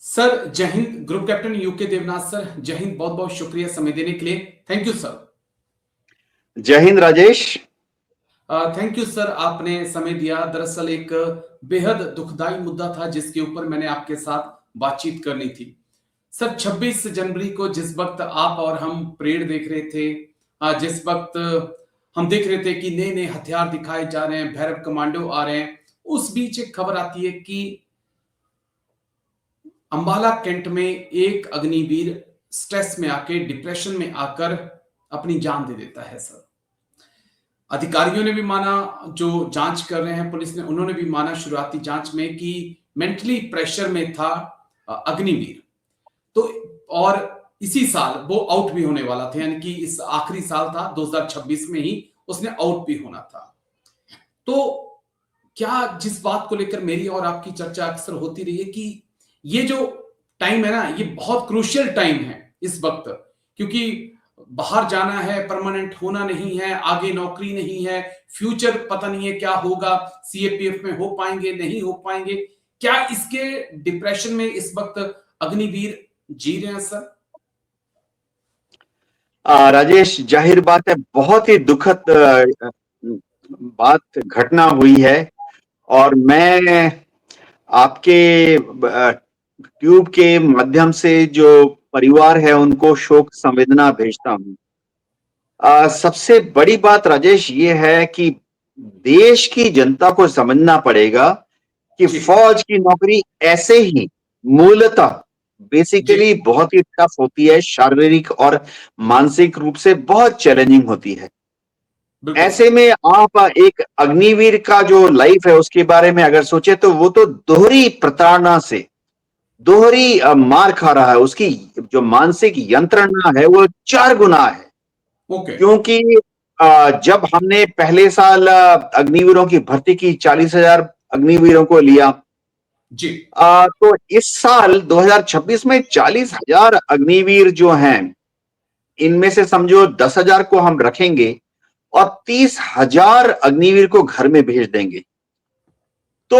Sir जय हिंद। Group captain UK Devnath sir, जय हिंद। बहुत बहुत शुक्रिया समय देने के लिए। Thank you sir. जय हिंद राजेश। थैंक यू सर, आपने समय दिया। दरअसल एक बेहद दुखदाई मुद्दा था जिसके ऊपर मैंने आपके साथ बातचीत करनी थी। सर 26 जनवरी को जिस वक्त आप और हम परेड देख रहे थे, जिस वक्त हम देख रहे थे कि नए नए हथियार दिखाए जा रहे हैं, भैरव कमांडो आ रहे हैं, उस बीच एक खबर आती है कि अंबाला कैंट में एक अग्निवीर स्ट्रेस में आके, डिप्रेशन में आकर अपनी जान दे देता है। सर अधिकारियों ने भी माना, जो जांच कर रहे हैं पुलिस ने, उन्होंने भी माना शुरुआती जांच में कि मेंटली प्रेशर में था अग्निवीर। तो और इसी साल वो आउट भी होने वाला था, यानी कि इस आखिरी साल था 2026 में ही उसने आउट भी होना था। तो क्या जिस बात को लेकर मेरी और आपकी चर्चा अक्सर होती रही है कि ये जो टाइम है ना, ये बहुत क्रूशियल टाइम है इस वक्त, क्योंकि बाहर जाना है, परमानेंट होना नहीं है, आगे नौकरी नहीं है, फ्यूचर पता नहीं है क्या होगा, सीएपीएफ में हो पाएंगे नहीं हो पाएंगे। क्या इसके डिप्रेशन में इस वक्त अग्निवीर जी रहे हैं सर? राजेश, जाहिर बात है बहुत ही दुखद बात घटना हुई है। और मैं आपके ट्यूब के माध्यम से जो परिवार है उनको शोक संवेदना भेजता हूं। सबसे बड़ी बात राजेश ये है कि देश की जनता को समझना पड़ेगा कि जी फौज की नौकरी ऐसे ही मूलतः जी बेसिकली बहुत ही टफ होती है, शारीरिक और मानसिक रूप से बहुत चैलेंजिंग होती है। बिल्कुल ऐसे सर। में आप एक अग्निवीर का जो लाइफ है उसके बारे में अगर सोचे तो वो तो दोहरी प्रताड़ना से, दोहरी मार खा रहा है। उसकी जो मानसिक यंत्रणा है वो 4 गुना है। ओके। क्योंकि जब हमने पहले साल अग्निवीरों की भर्ती की, 40,000 अग्निवीरों को लिया, जी तो इस साल 2026 में 40,000 अग्निवीर जो हैं, इनमें से समझो 10,000 को हम रखेंगे और 30,000 अग्निवीर को घर में भेज देंगे। तो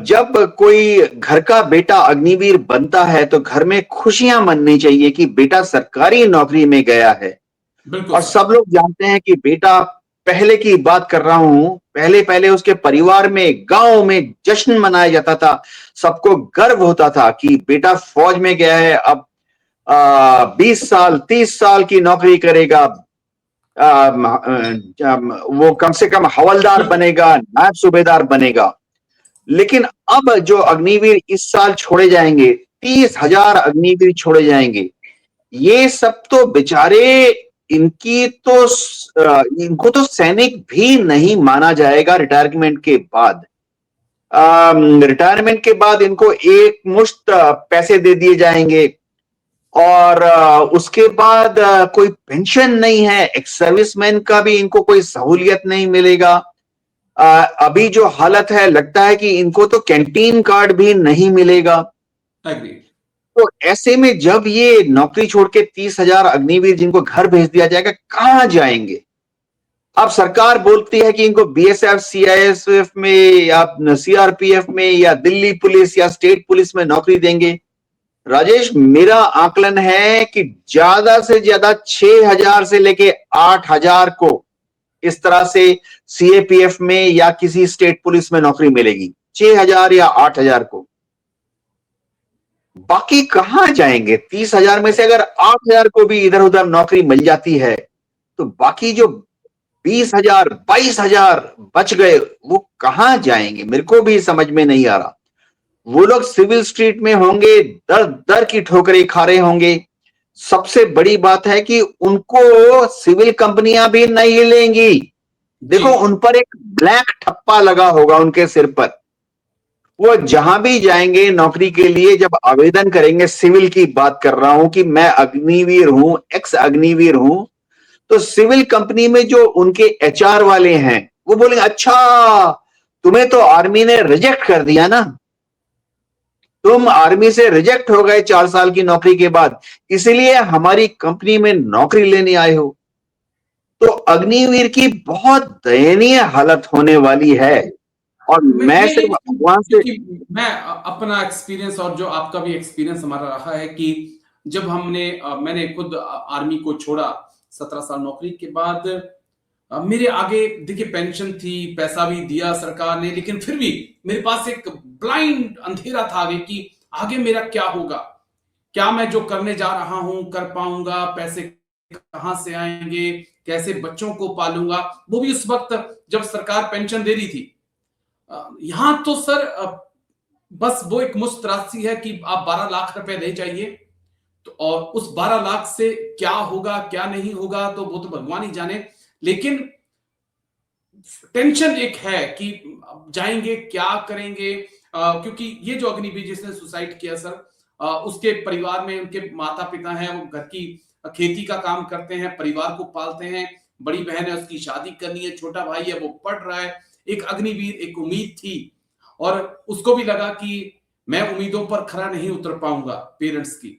जब कोई घर का बेटा अग्निवीर बनता है तो घर में खुशियां मननी चाहिए कि बेटा सरकारी नौकरी में गया है। बिल्कुल और सर। सब लोग जानते हैं कि बेटा, पहले की बात कर रहा हूं, पहले पहले उसके परिवार में, गांव में जश्न मनाया जाता था। सबको गर्व होता था कि बेटा फौज में गया है, अब 20 साल 30 साल की नौकरी करेगा, वो कम से कम हवलदार बनेगा, नायब सूबेदार बनेगा। लेकिन अब जो अग्निवीर इस साल छोड़े जाएंगे, 30,000 अग्निवीर छोड़े जाएंगे, ये सब तो बेचारे, इनको तो सैनिक भी नहीं माना जाएगा रिटायरमेंट के बाद। रिटायरमेंट के बाद इनको एक मुश्त पैसे दे दिए जाएंगे और उसके बाद कोई पेंशन नहीं है, एक्स सर्विसमैन का भी इनको कोई सहूलियत नहीं मिलेगा। अभी जो हालत है, लगता है कि इनको तो कैंटीन कार्ड भी नहीं मिलेगा। एग्री। तो ऐसे में जब ये नौकरी छोड़ के 30,000 अग्निवीर जिनको घर भेज दिया जाएगा, कहां जाएंगे? अब सरकार बोलती है कि इनको बीएसएफ, सीआईएसएफ में या सीआरपीएफ में या दिल्ली पुलिस या स्टेट पुलिस में नौकरी देंगे। राजेश, मेरा आकलन है कि ज्यादा से ज्यादा 6,000 से लेके 8,000 को इस तरह से सीएपीएफ में या किसी स्टेट पुलिस में नौकरी मिलेगी, 6,000 या 8,000 को। बाकी कहां जाएंगे? 30,000 में से अगर 8,000 को भी इधर उधर नौकरी मिल जाती है तो बाकी जो 20,000 22,000 बच गए, वो कहां जाएंगे? मेरे को भी समझ में नहीं आ रहा। वो लोग सिविल स्ट्रीट में होंगे, दर दर की ठोकरें खा रहे होंगे। सबसे बड़ी बात है कि उनको सिविल कंपनियां भी नहीं लेंगी। जी देखो, उन पर एक ब्लैक ठप्पा लगा होगा उनके सिर पर। वो जहां भी जाएंगे नौकरी के लिए, जब आवेदन करेंगे, सिविल की बात कर रहा हूं कि मैं अग्निवीर हूं, एक्स अग्निवीर हूं, तो सिविल कंपनी में जो उनके एचआर वाले हैं वो बोलेंगे, अच्छा तुम्हें तो आर्मी ने रिजेक्ट कर दिया ना, तुम आर्मी से रिजेक्ट हो गए 4 साल की नौकरी के बाद, इसीलिए हमारी कंपनी में नौकरी लेने आए हो। तो अग्निवीर की बहुत दयनीय हालत होने वाली है। और मैं सिर्फ वहां से क्योंकि मैं अपना एक्सपीरियंस और जो आपका भी एक्सपीरियंस हमारा रहा है कि जब मैंने खुद आर्मी को छोड़ा 17 साल नौकरी के बाद, मेरे आगे देखिए पेंशन थी, पैसा भी दिया सरकार ने, लेकिन फिर भी मेरे पास एक ब्लाइंड अंधेरा था आगे कि आगे मेरा क्या होगा, क्या मैं जो करने जा रहा हूं कर पाऊंगा, पैसे कहां से आएंगे, कैसे बच्चों को पालूंगा, वो भी उस वक्त जब सरकार पेंशन दे रही थी। यहां तो सर बस वो एक मुश्त राशि है कि आप 12 लाख रुपए ले जाइए, तो और उस 12 लाख से क्या होगा क्या नहीं होगा तो वो तो भगवान ही जाने, लेकिन टेंशन एक है कि जाएंगे क्या करेंगे। क्योंकि ये जो अग्निवीर जिसने सुसाइड किया सर, उसके परिवार में उनके माता पिता हैं, वो घर की खेती का काम करते हैं, परिवार को पालते हैं, बड़ी बहन है उसकी शादी करनी है, छोटा भाई है वो पढ़ रहा है। एक अग्निवीर एक उम्मीद थी, और उसको भी लगा कि मैं उम्मीदों पर खरा नहीं उतर पाऊंगा पेरेंट्स की।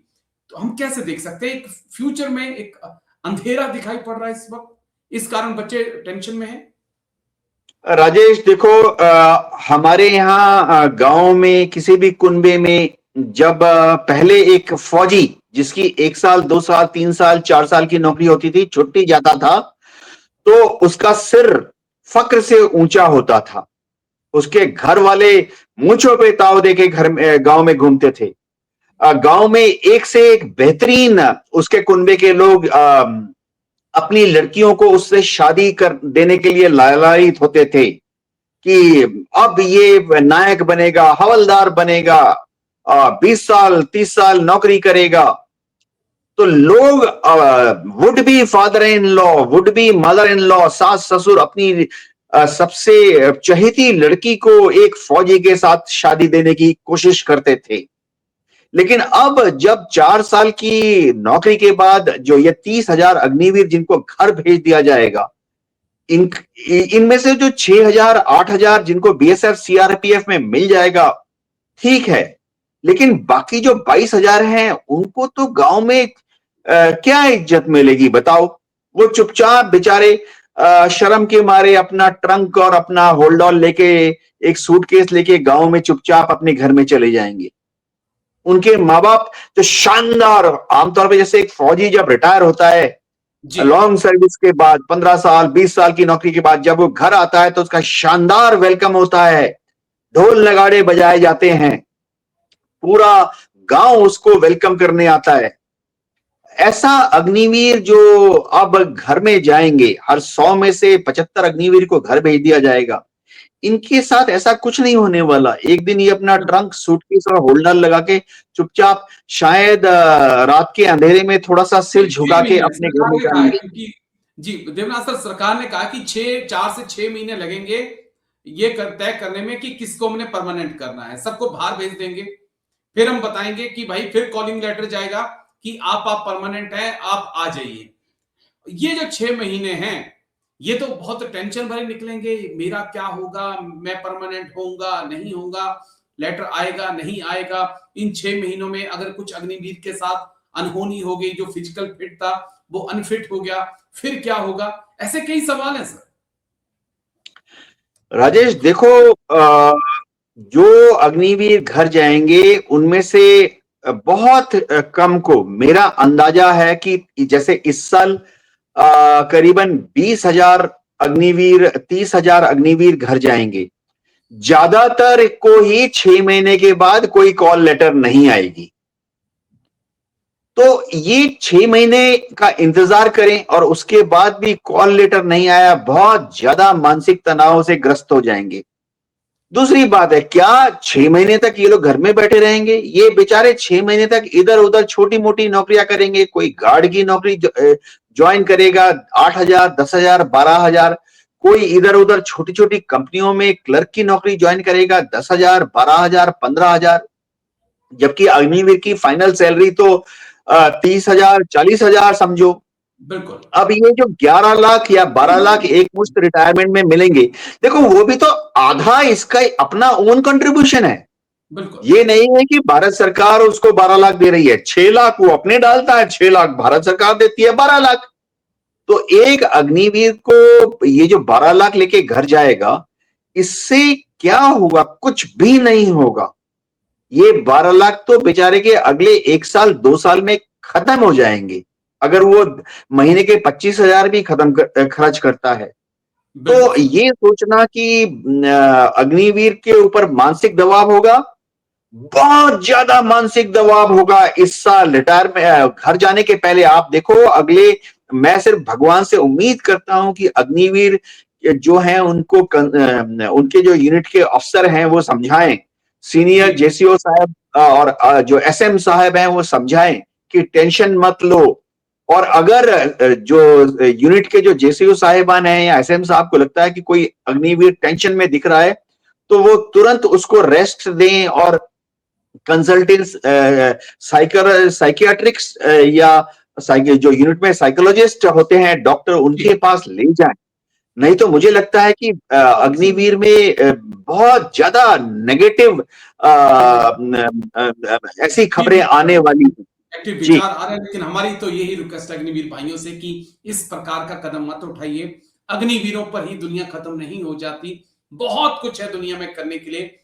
तो हम कैसे देख सकते हैं एक फ्यूचर में एक अंधेरा दिखाई पड़ रहा है इस वक्त, इस कारण बच्चे टेंशन में हैं। राजेश देखो, हमारे यहाँ गांव में किसी भी कुनबे में जब पहले एक फौजी जिसकी 1 साल 2 साल 3 साल 4 साल की नौकरी होती थी छुट्टी जाता था, तो उसका सिर फक्र से ऊंचा होता था। उसके घर वाले मूंछों पे ताव देके घर में गांव में घूमते थे। गांव में एक से एक बेहतरीन उसके कुनबे के लोग अपनी लड़कियों को उससे शादी कर देने के लिए लालायित होते थे कि अब ये नायक बनेगा, हवलदार बनेगा, 20 साल 30 साल नौकरी करेगा। तो लोग would be father in law, would be mother in law, सास ससुर अपनी सबसे चहेती लड़की को एक फौजी के साथ शादी देने की कोशिश करते थे। लेकिन अब जब 4 साल की नौकरी के बाद जो ये 30,000 अग्निवीर जिनको घर भेज दिया जाएगा, इनमें से जो 6,000 8,000 जिनको बीएसएफ सीआरपीएफ में मिल जाएगा ठीक है, लेकिन बाकी जो 22,000 हैं उनको तो गांव में क्या इज्जत मिलेगी बताओ। वो चुपचाप बेचारे शर्म के मारे अपना ट्रंक और अपना होल्ड ऑन लेके, एक सूटकेस लेके गांव में चुपचाप अपने घर में चले जाएंगे। उनके माँ बाप जो शानदार, आमतौर पे जैसे एक फौजी जब रिटायर होता है लॉन्ग सर्विस के बाद 15 साल 20 साल की नौकरी के बाद, जब वो घर आता है तो उसका शानदार वेलकम होता है, ढोल नगाड़े बजाए जाते हैं, पूरा गांव उसको वेलकम करने आता है। ऐसा अग्निवीर जो अब घर में जाएंगे, हर 100 में से 75 अग्निवीर को घर भेज दिया जाएगा, इनके साथ ऐसा कुछ नहीं होने वाला। एक दिन ये अपना ट्रंक सूटकेस और होल्डर लगा के चुपचाप शायद रात के अंधेरे में थोड़ा सा सिर झुका के अपने घर में जाएंगे। क्योंकि जी देवनाथ सर, सरकार ने कहा कि 4 से 6 महीने लगेंगे ये तय करने में कि किसको हमने परमानेंट करना है। सबको बाहर भेज देंगे, फिर हम बताएंगे कि भाई फिर कॉलिंग लेटर जाएगा कि आप परमानेंट हैं, आप आ जाइए। ये जो 6 महीने हैं ये तो बहुत टेंशन भरे निकलेंगे। मेरा क्या होगा, मैं परमानेंट होऊंगा नहीं होऊंगा, लेटर आएगा नहीं आएगा। इन 6 महीनों में अगर कुछ अग्निवीर के साथ अनहोनी हो गई, जो फिजिकल फिट था वो अनफिट हो गया, फिर क्या होगा? ऐसे कई सवाल हैं सर। राजेश देखो, जो अग्निवीर घर जाएंगे उनमें से बहुत कम को, मेरा अंदाजा है कि जैसे इस साल करीबन 20,000 अग्निवीर 30,000 अग्निवीर घर जाएंगे, ज्यादातर को ही 6 महीने के बाद कोई कॉल लेटर नहीं आएगी। तो ये 6 महीने का इंतजार करें और उसके बाद भी कॉल लेटर नहीं आया, बहुत ज्यादा मानसिक तनाव से ग्रस्त हो जाएंगे। दूसरी बात है, क्या 6 महीने तक ये लोग घर में बैठे रहेंगे? ये बेचारे 6 महीने तक इधर उधर छोटी मोटी नौकरियां करेंगे। कोई गार्ड की नौकरी ज्वाइन करेगा 8,000 10,000 12,000, कोई इधर उधर छोटी छोटी कंपनियों में क्लर्क की नौकरी ज्वाइन करेगा 10,000 12,000 15,000, जबकि अग्निवीर की फाइनल सैलरी तो 30,000 40,000 समझो। बिल्कुल। अब ये जो 11 लाख या 12 लाख एक मुश्त रिटायरमेंट में मिलेंगे, देखो वो भी तो आधा इसका अपना ओन कंट्रीब्यूशन है। ये नहीं है कि भारत सरकार उसको 12 लाख दे रही है, 6 लाख वो अपने डालता है, 6 लाख भारत सरकार देती है, 12 लाख। तो एक अग्निवीर को ये जो 12 लाख लेके घर जाएगा, इससे क्या होगा? कुछ भी नहीं होगा। ये 12 लाख तो बेचारे के अगले 1 साल 2 साल में खत्म हो जाएंगे, अगर वो महीने के 25,000 भी खर्च करता है। तो बिल्कुल सर। ये सोचना कि अग्निवीर के ऊपर मानसिक दबाव होगा, बहुत ज्यादा मानसिक दबाव होगा इस साल रिटायर में घर जाने के पहले। आप देखो अगले, मैं सिर्फ भगवान से उम्मीद करता हूं कि अग्निवीर जो हैं उनको उनके जो यूनिट के अफसर हैं वो समझाएं, जी। सीनियर जेसीओ साहब और जो एसएम साहब हैं वो समझाएं कि टेंशन मत लो। और अगर जो यूनिट के जो जेसीओ साहिबान हैं या एसएम साहब को लगता है कि कोई अग्निवीर टेंशन में दिख रहा है, तो वो तुरंत उसको रेस्ट दें और कंसल्टेंट्स साइकियाट्रिक्स या जो यूनिट में साइकोलॉजिस्ट होते हैं डॉक्टर, उनके जी। पास ले जाएं। नहीं तो मुझे लगता है कि अग्निवीर में बहुत ज्यादा नेगेटिव ऐसी खबरें आने वाली हैं। एक्टिव जी। विचार आ रहे हैं, लेकिन हमारी तो यही रिक्वेस्ट है अग्निवीर भाइयों से कि इस प्रकार का कदम मत उठाइए। अग्निवीरों पर ही दुनिया खत्म नहीं हो जाती। बहुत कुछ है दुनिया में करने के लिए।